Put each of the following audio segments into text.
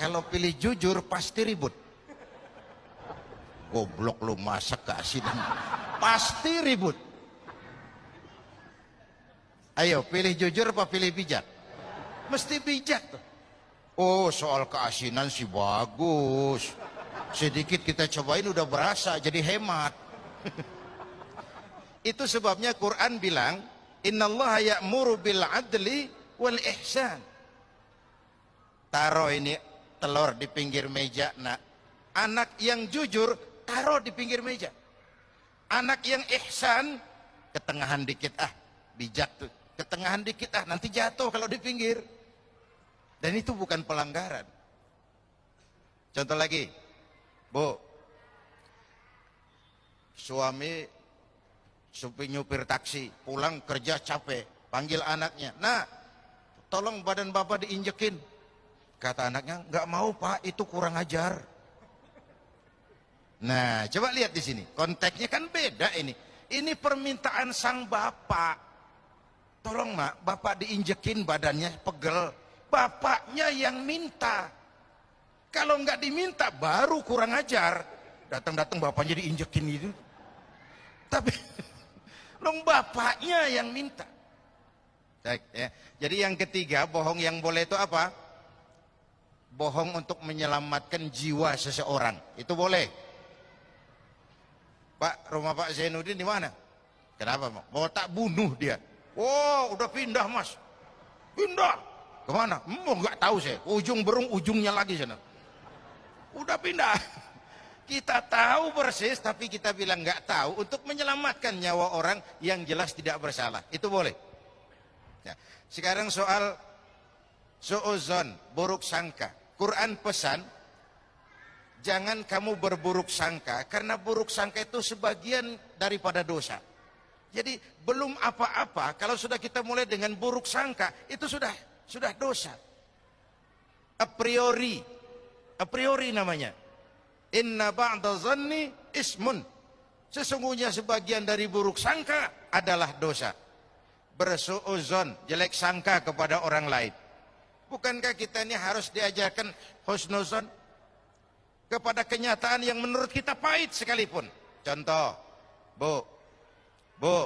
kalau pilih jujur pasti ribut. Goblok lu, masa keasinan, pasti ribut. Ayo pilih jujur apa pilih bijak? Mesti bijak tuh. Oh, soal keasinan sih bagus, sedikit kita cobain udah berasa, jadi hemat. Itu sebabnya Quran bilang innallaha ya'muru bil adli wal ihsan. Taruh ini telur di pinggir meja, nak. Anak yang jujur taruh di pinggir meja. Anak yang ihsan ketengahan dikit, bijak tuh, ketengahan dikit, nanti jatuh kalau di pinggir. Dan itu bukan pelanggaran. Contoh lagi, Bu, suami nyupir taksi, pulang kerja capek, panggil anaknya, nak, tolong badan bapak diinjekin. Kata anaknya, nggak mau pak, itu kurang ajar. Nah, coba lihat di sini, konteksnya kan beda ini. Ini permintaan sang bapak. Tolong mak, bapak diinjekin badannya pegel. Bapaknya yang minta. Kalau nggak diminta, baru kurang ajar. Datang-datang bapaknya diinjekin gitu. Tapi, dong bapaknya yang minta. Baik, ya. Jadi yang ketiga, bohong yang boleh itu apa? Bohong untuk menyelamatkan jiwa seseorang. Itu boleh. Pak, rumah Pak Zainuddin di mana? Kenapa, Mak? Mau tak bunuh dia. Oh, udah pindah, Mas. Pindah. Kemana? Nggak tahu saya. Ujung berung, ujungnya lagi sana. Udah pindah. Kita tahu persis, tapi kita bilang nggak tahu untuk menyelamatkan nyawa orang yang jelas tidak bersalah. Itu boleh. Ya. Sekarang soal su'uzon, buruk sangka. Quran pesan, jangan kamu berburuk sangka, karena buruk sangka itu sebagian daripada dosa. Jadi belum apa-apa, kalau sudah kita mulai dengan buruk sangka, itu sudah dosa. A priori namanya. Inna ba'da zanni ismun. Sesungguhnya sebagian dari buruk sangka adalah dosa. Bersu'uzon, jelek sangka kepada orang lain. Bukankah kita ini harus diajarkan husnuzon kepada kenyataan yang menurut kita pahit sekalipun? Contoh, Bu,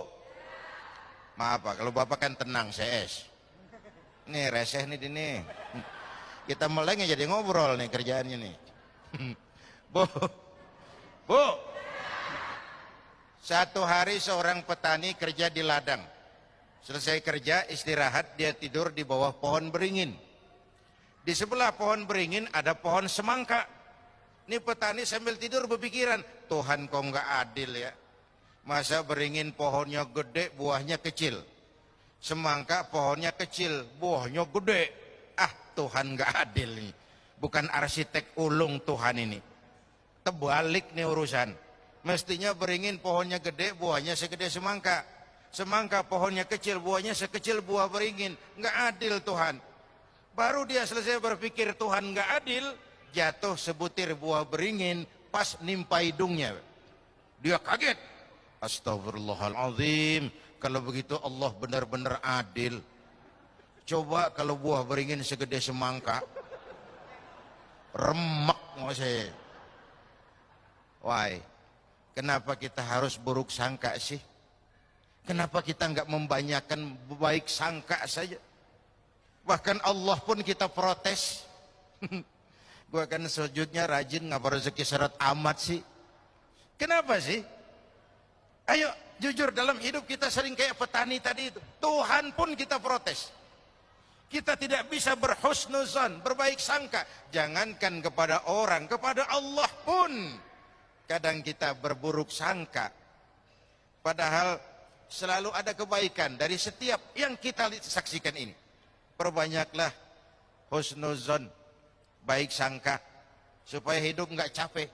maaf Pak, kalau Bapak kan tenang, CS. Nih reseh nih ini. Kita meleng jadi ngobrol nih kerjaannya nih. Bu, satu hari seorang petani kerja di ladang. Selesai kerja, istirahat, dia tidur di bawah pohon beringin. Di sebelah pohon beringin ada pohon semangka. Ini petani sambil tidur berpikiran, Tuhan kok nggak adil ya. Masa beringin pohonnya gede, buahnya kecil. Semangka pohonnya kecil, buahnya gede. Tuhan nggak adil nih. Bukan arsitek ulung Tuhan ini. Terbalik nih urusan. Mestinya beringin pohonnya gede, buahnya segede semangka. Semangka pohonnya kecil, buahnya sekecil buah beringin. Nggak adil Tuhan. Baru dia selesai berpikir Tuhan nggak adil, jatuh sebutir buah beringin pas nimpa hidungnya. Dia kaget. Astagfirullahaladzim. Kalau begitu Allah benar-benar adil. Coba kalau buah beringin segede semangka, remek masih. Why? Kenapa kita harus buruk sangka sih? Kenapa kita nggak membanyakan baik sangka saja? Bahkan Allah pun kita protes. Gua kan sujudnya rajin, ngapa rezeki syarat amat sih? Kenapa sih? Ayo jujur, dalam hidup kita sering kayak petani tadi itu. Tuhan pun kita protes. Kita tidak bisa berhusnuzan, berbaik sangka. Jangankan kepada orang, kepada Allah pun kadang kita berburuk sangka. Padahal selalu ada kebaikan dari setiap yang kita saksikan ini. Perbanyaklah husnuzon, baik sangka, supaya hidup nggak capek.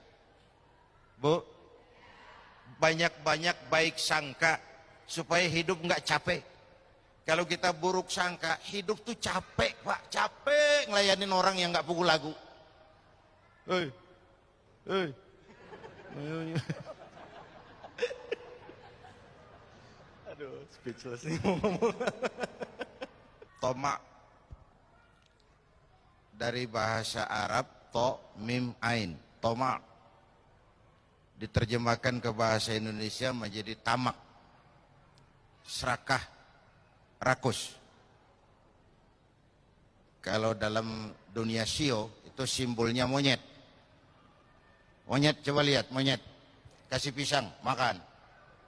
Bu, banyak-banyak baik sangka supaya hidup nggak capek. Kalau kita buruk sangka, hidup tuh capek Pak, capek ngelayanin orang yang nggak pukul lagu. Hei, aduh, speechless nih ngomong. Tomak dari bahasa Arab to mim ain, tomak. Diterjemahkan ke bahasa Indonesia menjadi tamak, serakah, rakus. Kalau dalam dunia sio itu simbolnya monyet. Monyet, coba lihat monyet. Kasih pisang, makan.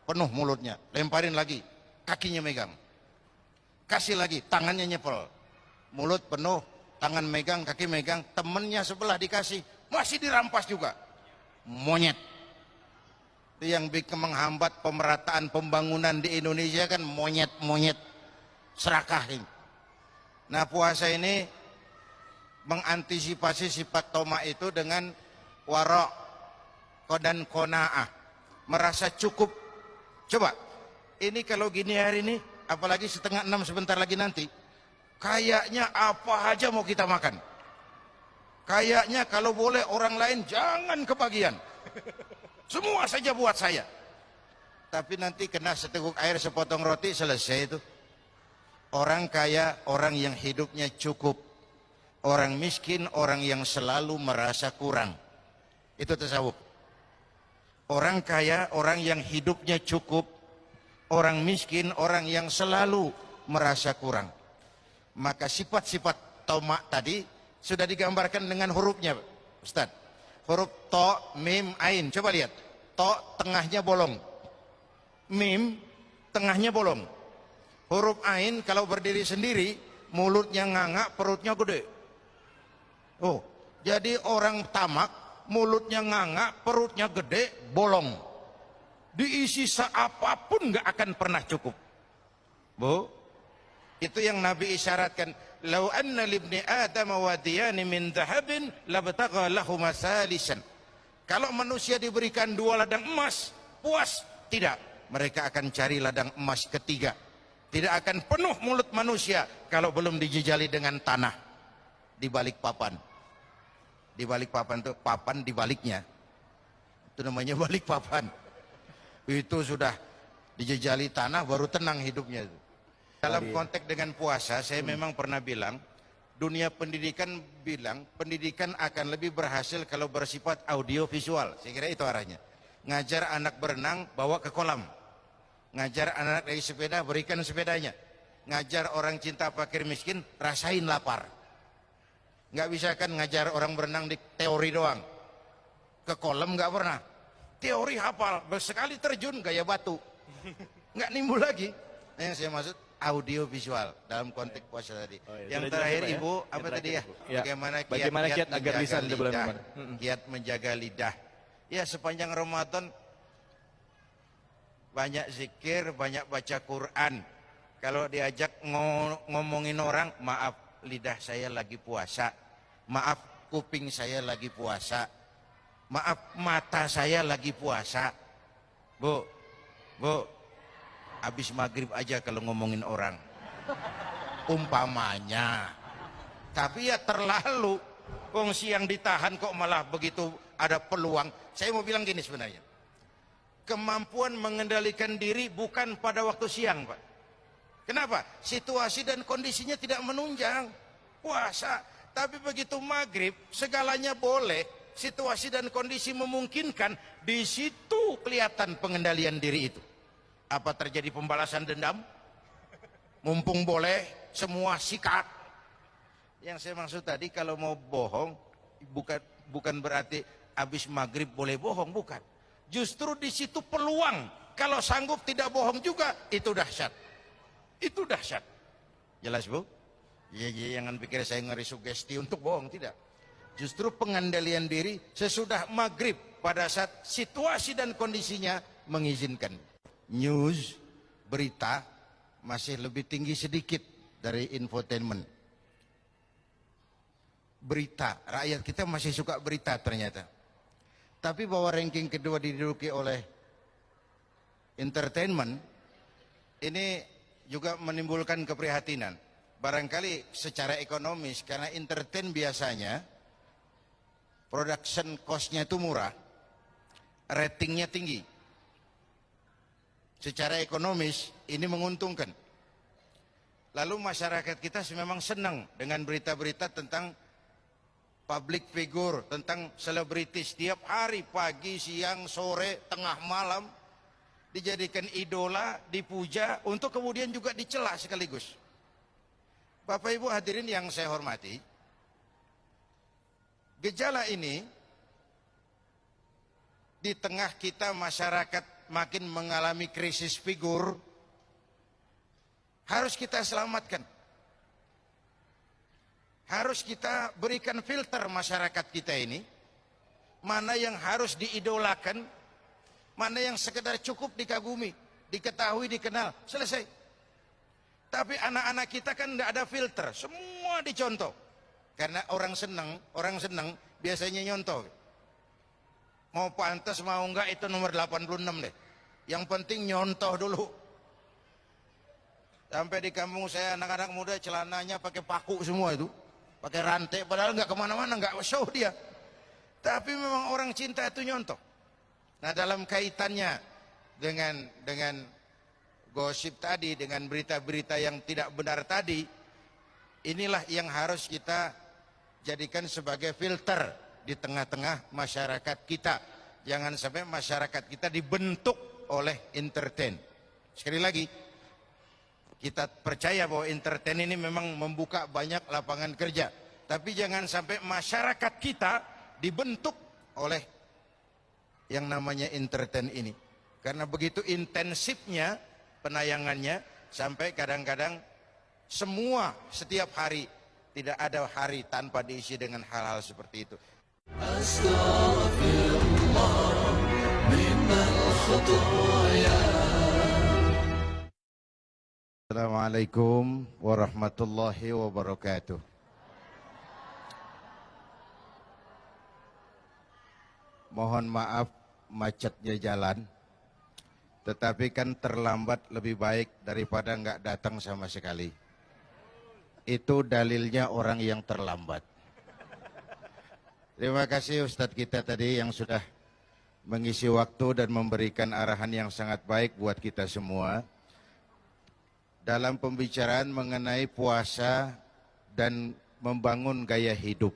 Penuh mulutnya, lemparin lagi, kakinya megang. Kasih lagi, tangannya nyepel. Mulut penuh, tangan megang, kaki megang, temennya sebelah dikasih, masih dirampas juga. Monyet. Itu yang bikin menghambat pemerataan pembangunan di Indonesia kan monyet-monyet serakah ini. Nah, puasa ini mengantisipasi sifat tomak itu dengan warok dan kona'ah, merasa cukup. Coba, ini kalau gini hari ini, apalagi 5:30 sebentar lagi nanti, kayaknya apa aja mau kita makan. Kayaknya kalau boleh orang lain jangan kebagian. Semua saja buat saya. Tapi nanti kena seteguk air, sepotong roti, selesai itu. Orang kaya, orang yang hidupnya cukup. Orang miskin, orang yang selalu merasa kurang. Itu tasawuf. Orang kaya, orang yang hidupnya cukup. Orang miskin, orang yang selalu merasa kurang. Maka sifat-sifat tomak tadi sudah digambarkan dengan hurufnya, Ustaz. Huruf to, mim, ain. Coba lihat. To tengahnya bolong. Mim tengahnya bolong. Huruf ain kalau berdiri sendiri, mulutnya nganga, perutnya gede. Oh, jadi orang tamak, mulutnya nganga, perutnya gede, bolong. Diisi seapapun nggak akan pernah cukup. Bu, itu yang Nabi isyaratkan. Lau anna libni Adam wadiyani min dhahabin labtagha lahu masalisan. Kalau manusia diberikan 2 ladang emas, puas? Tidak. Mereka akan cari ladang emas ketiga. Tidak akan penuh mulut manusia kalau belum dijejali dengan tanah di balik papan. Di balik papan itu papan di baliknya. Itu namanya balik papan. Itu sudah dijejali tanah baru tenang hidupnya. Dalam konteks dengan puasa, saya memang pernah bilang, dunia pendidikan bilang pendidikan akan lebih berhasil kalau bersifat audio visual. Saya kira itu arahnya. Ngajar anak berenang, bawa ke kolam. Ngajar anak naik sepeda, berikan sepedanya. Ngajar orang cinta fakir miskin, rasain lapar. Nggak bisa kan ngajar orang berenang di teori doang. Ke kolam nggak pernah. Teori hafal, sekali terjun gaya batu. Nggak nimbul lagi. Nah, yang saya maksud audio visual dalam konteks puasa tadi. Oh, iya. Yang Sudah terakhir jelas, Ibu, ya? apa tadi ya? Ya. Bagaimana kiat agar lisan di bulan Ramadan. Kiat menjaga lidah. Ya, sepanjang Ramadan banyak zikir, banyak baca Quran. Kalau diajak ngomongin orang, maaf lidah saya lagi puasa. Maaf kuping saya lagi puasa. Maaf mata saya lagi puasa. Bu, habis maghrib aja kalau ngomongin orang. Umpamanya. Tapi ya terlalu. Wong siang ditahan kok malah begitu ada peluang. Saya mau bilang gini sebenarnya. Kemampuan mengendalikan diri bukan pada waktu siang, Pak. Kenapa? Situasi dan kondisinya tidak menunjang puasa. Tapi begitu maghrib, segalanya boleh. Situasi dan kondisi memungkinkan. Di situ kelihatan pengendalian diri itu. Apa terjadi pembalasan dendam? Mumpung boleh, semua sikat. Yang saya maksud tadi, kalau mau bohong, bukan berarti habis maghrib boleh bohong, bukan. Justru di situ peluang. Kalau sanggup tidak bohong juga, itu dahsyat. Itu dahsyat. Jelas, Bu? Ya, jangan pikir saya ngeri sugesti untuk bohong, tidak. Justru pengendalian diri sesudah maghrib pada saat situasi dan kondisinya mengizinkan. News, berita masih lebih tinggi sedikit dari infotainment. Berita, rakyat kita masih suka berita ternyata. Tapi bahwa ranking kedua diduduki oleh entertainment, ini juga menimbulkan keprihatinan. Barangkali secara ekonomis, karena entertain biasanya production cost-nya itu murah, ratingnya tinggi. Secara ekonomis ini menguntungkan. Lalu masyarakat kita memang senang dengan berita-berita tentang public figure, tentang selebritis. Setiap hari, pagi, siang, sore, tengah malam, dijadikan idola, dipuja, untuk kemudian juga dicela sekaligus. Bapak Ibu hadirin yang saya hormati, gejala ini di tengah kita masyarakat makin mengalami krisis figur, harus kita selamatkan. Harus kita berikan filter masyarakat kita ini, mana yang harus diidolakan, mana yang sekedar cukup dikagumi, diketahui, dikenal, selesai. Tapi anak-anak kita kan tidak ada filter, semua dicontoh. Karena orang senang biasanya nyontoh. Mau pantas mau enggak itu nomor 86 deh. Yang penting nyontoh dulu. Sampai di kampung saya anak-anak muda celananya pakai paku semua itu. Pakai rantai, padahal nggak kemana-mana, nggak show dia. Tapi memang orang cinta itu nyontoh. Nah, dalam kaitannya dengan gosip tadi, dengan berita-berita yang tidak benar tadi, inilah yang harus kita jadikan sebagai filter di tengah-tengah masyarakat kita. Jangan sampai masyarakat kita dibentuk oleh entertain. Sekali lagi, kita percaya bahwa entertain ini memang membuka banyak lapangan kerja. Tapi jangan sampai masyarakat kita dibentuk oleh yang namanya entertain ini. Karena begitu intensifnya penayangannya, sampai kadang-kadang setiap hari, tidak ada hari tanpa diisi dengan hal-hal seperti itu. Astaghfirullah minal khutuya. Assalamualaikum warahmatullahi wabarakatuh. Mohon maaf macetnya jalan, tetapi kan terlambat lebih baik daripada nggak datang sama sekali. Itu dalilnya orang yang terlambat. Terima kasih Ustadz kita tadi yang sudah mengisi waktu dan memberikan arahan yang sangat baik buat kita semua. Dalam pembicaraan mengenai puasa dan membangun gaya hidup.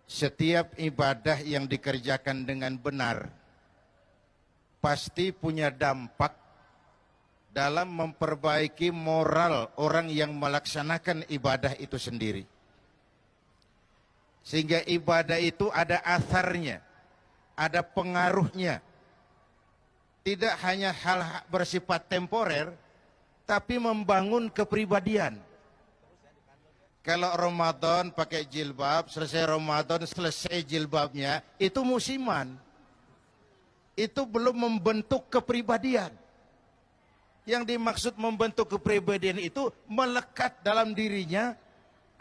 Setiap ibadah yang dikerjakan dengan benar pasti punya dampak dalam memperbaiki moral orang yang melaksanakan ibadah itu sendiri. Sehingga ibadah itu ada asarnya, ada pengaruhnya. Tidak hanya hal bersifat temporer, tapi membangun kepribadian. Kalau Ramadan pakai jilbab, selesai Ramadan selesai jilbabnya, itu musiman. Itu belum membentuk kepribadian. Yang dimaksud membentuk kepribadian itu melekat dalam dirinya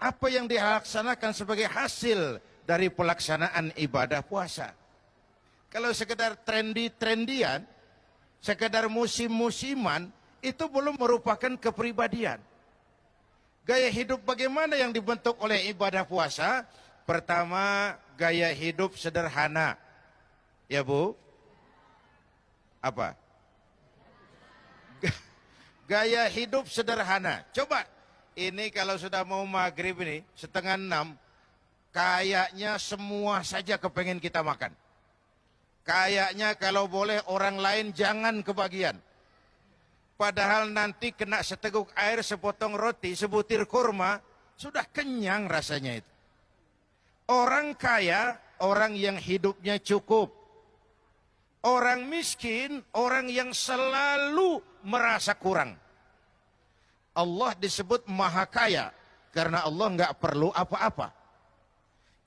apa yang dilaksanakan sebagai hasil dari pelaksanaan ibadah puasa. Kalau sekedar trendy-trendian, sekedar musim-musiman, itu belum merupakan kepribadian. Gaya hidup bagaimana yang dibentuk oleh ibadah puasa? Pertama, gaya hidup sederhana. Ya Bu? Apa? Gaya hidup sederhana. Coba, ini kalau sudah mau maghrib ini, 5:30, kayaknya semua saja kepengen kita makan. Kayaknya kalau boleh orang lain jangan kebagian. Padahal nanti kena seteguk air, sepotong roti, sebutir kurma, sudah kenyang rasanya itu. Orang kaya, orang yang hidupnya cukup. Orang miskin, orang yang selalu merasa kurang. Allah disebut maha kaya, karena Allah nggak perlu apa-apa.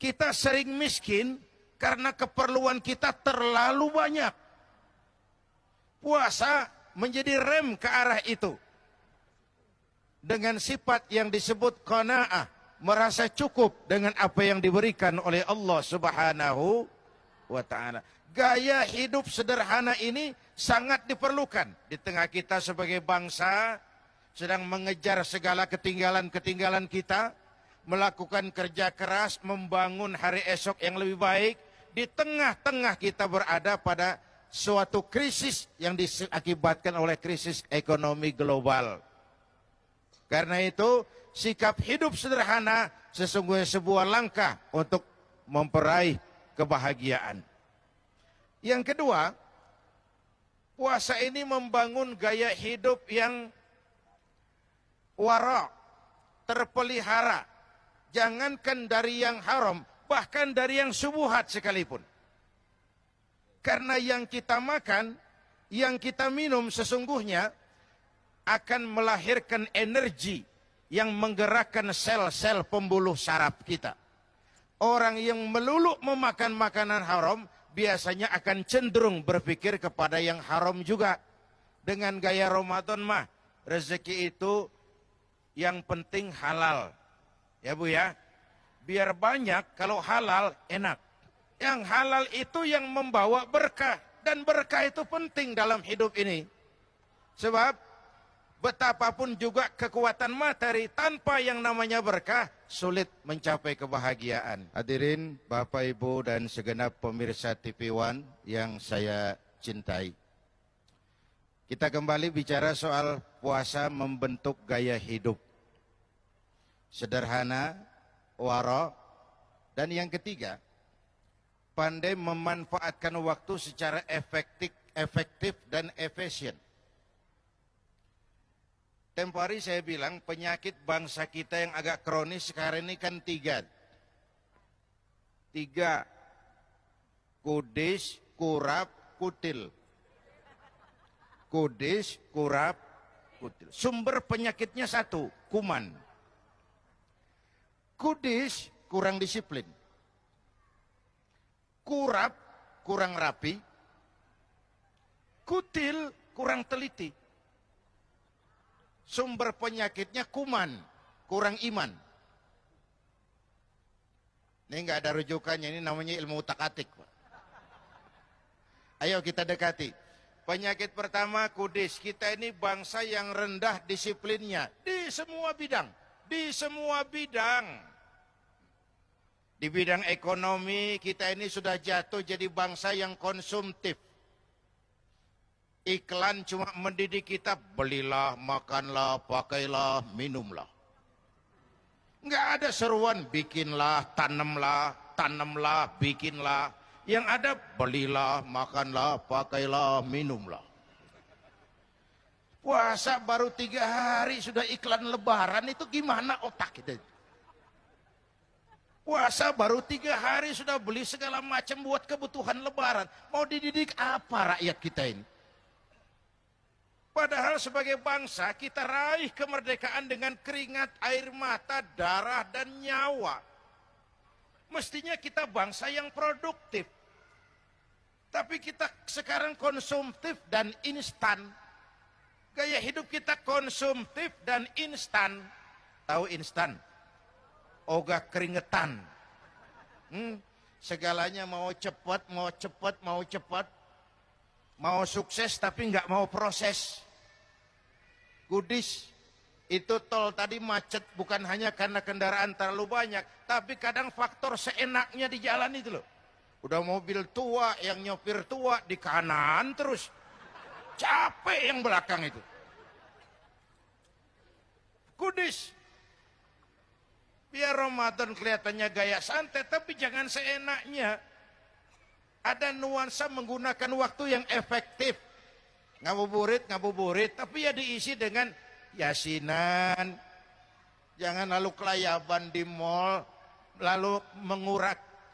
Kita sering miskin, karena keperluan kita terlalu banyak. Puasa menjadi rem ke arah itu. Dengan sifat yang disebut qanaah, merasa cukup dengan apa yang diberikan oleh Allah Subhanahu wa ta'ala. Gaya hidup sederhana ini sangat diperlukan di tengah kita sebagai bangsa sedang mengejar segala ketinggalan-ketinggalan kita, melakukan kerja keras, membangun hari esok yang lebih baik. Di tengah-tengah kita berada pada suatu krisis yang diakibatkan oleh krisis ekonomi global. Karena itu sikap hidup sederhana sesungguhnya sebuah langkah untuk memperaih kebahagiaan. Yang kedua, puasa ini membangun gaya hidup yang wara, terpelihara. Jangankan dari yang haram, bahkan dari yang subuhat sekalipun. Karena yang kita makan, yang kita minum sesungguhnya akan melahirkan energi yang menggerakkan sel-sel pembuluh saraf kita. Orang yang melulu memakan makanan haram biasanya akan cenderung berpikir kepada yang haram juga. Dengan gaya Ramadan mah, rezeki itu yang penting halal. Ya Bu ya, biar banyak, kalau halal enak. Yang halal itu yang membawa berkah. Dan berkah itu penting dalam hidup ini. Sebab betapapun juga kekuatan materi tanpa yang namanya berkah, sulit mencapai kebahagiaan. Hadirin Bapak Ibu dan segenap pemirsa TV One yang saya cintai. Kita kembali bicara soal puasa membentuk gaya hidup. Sederhana, wara, dan yang ketiga, pandai memanfaatkan waktu secara efektif dan efisien. Tempo hari saya bilang penyakit bangsa kita yang agak kronis sekarang ini kan tiga. Kudis, kurap, kutil. Kudis, kurap, kutil. Sumber penyakitnya satu, kuman. Kudis, kurang disiplin. Kurap, kurang rapi. Kutil, kurang teliti. Sumber penyakitnya kuman, kurang iman. Ini nggak ada rujukannya, ini namanya ilmu utak-atik. Ayo kita dekati. Penyakit pertama kudis. Kita ini bangsa yang rendah disiplinnya di semua bidang. Di semua bidang. Di bidang ekonomi kita ini sudah jatuh jadi bangsa yang konsumtif. Iklan cuma mendidik kita, belilah, makanlah, pakailah, minumlah. Enggak ada seruan, bikinlah, tanamlah, bikinlah. Yang ada, belilah, makanlah, pakailah, minumlah. Puasa baru 3 hari sudah iklan lebaran, itu gimana otak kita? Puasa baru 3 hari sudah beli segala macam buat kebutuhan lebaran. Mau dididik apa rakyat kita ini? Padahal sebagai bangsa kita raih kemerdekaan dengan keringat, air mata, darah, dan nyawa. Mestinya kita bangsa yang produktif. Tapi kita sekarang konsumtif dan instan. Gaya hidup kita konsumtif dan instan. Tahu instan? Ogah keringetan. Segalanya mau cepat, mau cepat, mau cepat. Mau sukses tapi nggak mau proses. Kudis. Itu tol tadi macet bukan hanya karena kendaraan terlalu banyak. Tapi kadang faktor seenaknya di jalan itu loh. Udah mobil tua, yang nyopir tua di kanan terus. Capek yang belakang itu. Kudis. Biar Ramadan kelihatannya gaya santai, tapi jangan seenaknya. Ada nuansa menggunakan waktu yang efektif. Ngabuburit, tapi ya diisi dengan yasinan. Jangan lalu kelayaban di mall, lalu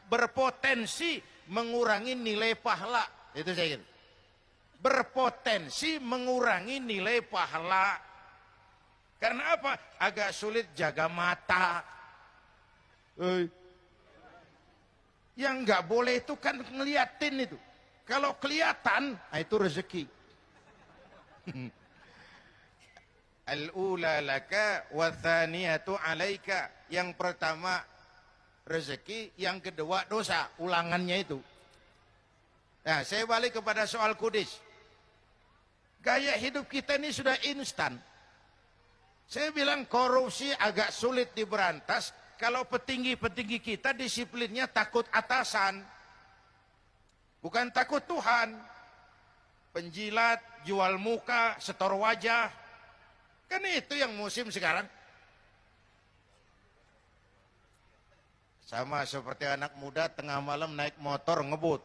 berpotensi mengurangi nilai pahala. Itu saya kira. Berpotensi mengurangi nilai pahala. Karena apa? Agak sulit jaga mata. Yang nggak boleh itu kan ngeliatin itu. Kalau kelihatan, itu rezeki. Al-ula laka wa thaniyatu alaika. Yang pertama rezeki, yang kedua dosa, ulangannya itu. Nah, saya balik kepada soal kudis. Gaya hidup kita ini sudah instan. Saya bilang korupsi agak sulit diberantas kalau petinggi-petinggi kita disiplinnya takut atasan. Bukan takut Tuhan. Penjilat, jual muka, setor wajah. Kan itu yang musim sekarang. Sama seperti anak muda tengah malam naik motor ngebut.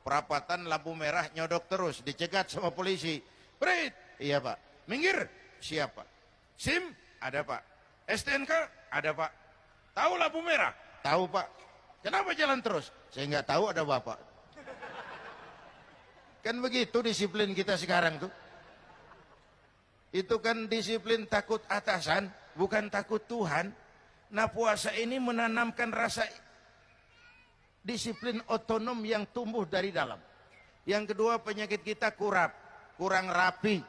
Perapatan lampu merah nyodok terus. Dicegat sama polisi. Berit. Iya pak. Minggir. Siapa? SIM? Ada pak. STNK? Ada pak. Tahu lampu merah? Tahu pak. Kenapa jalan terus? Saya nggak tahu, ada bapak. Kan begitu disiplin kita sekarang tuh. Itu kan disiplin takut atasan, bukan takut Tuhan. Nah puasa ini menanamkan rasa disiplin otonom yang tumbuh dari dalam. Yang kedua, penyakit kita kurang rapi.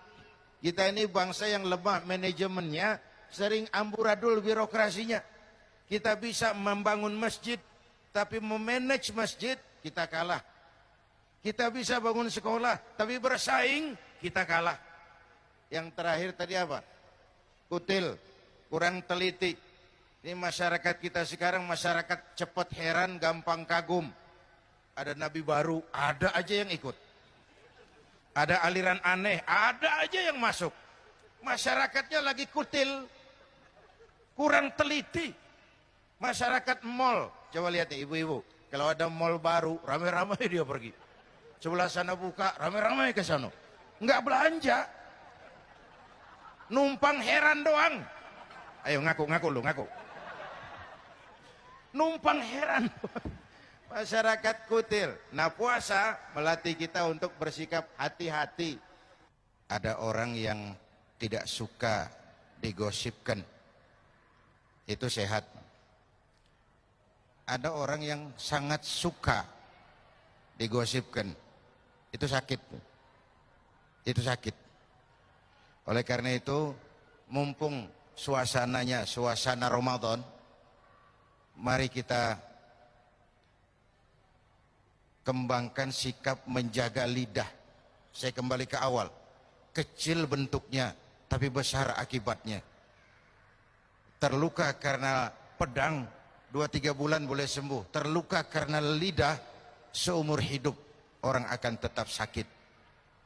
Kita ini bangsa yang lemah manajemennya, sering amburadul birokrasinya. Kita bisa membangun masjid, tapi memanage masjid kita kalah. Kita bisa bangun sekolah, tapi bersaing kita kalah. Yang terakhir tadi apa? Kutil, kurang teliti. Ini masyarakat kita sekarang masyarakat cepat heran, gampang kagum. Ada nabi baru, ada aja yang ikut. Ada aliran aneh, ada aja yang masuk. Masyarakatnya lagi kutil, kurang teliti. Masyarakat mall, coba lihat nih ibu-ibu. Kalau ada mall baru, ramai-ramai dia pergi. Sebelah sana buka, ramai-ramai ke sana. Enggak belanja. Numpang heran doang. Ayo ngaku lu, ngaku. Numpang heran. Masyarakat kutil. Nah puasa melatih kita untuk bersikap hati-hati. Ada orang yang tidak suka digosipkan. Itu sehat. Ada orang yang sangat suka digosipkan. Itu sakit. Itu sakit. Oleh karena itu, mumpung suasananya suasana Ramadan, mari kita kembangkan sikap menjaga lidah. Saya kembali ke awal. Kecil bentuknya, tapi besar akibatnya. Terluka karena pedang, 2-3 bulan boleh sembuh. Terluka karena lidah, seumur hidup orang akan tetap sakit.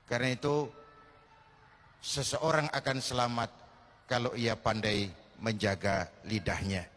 Karena itu, seseorang akan selamat kalau ia pandai menjaga lidahnya.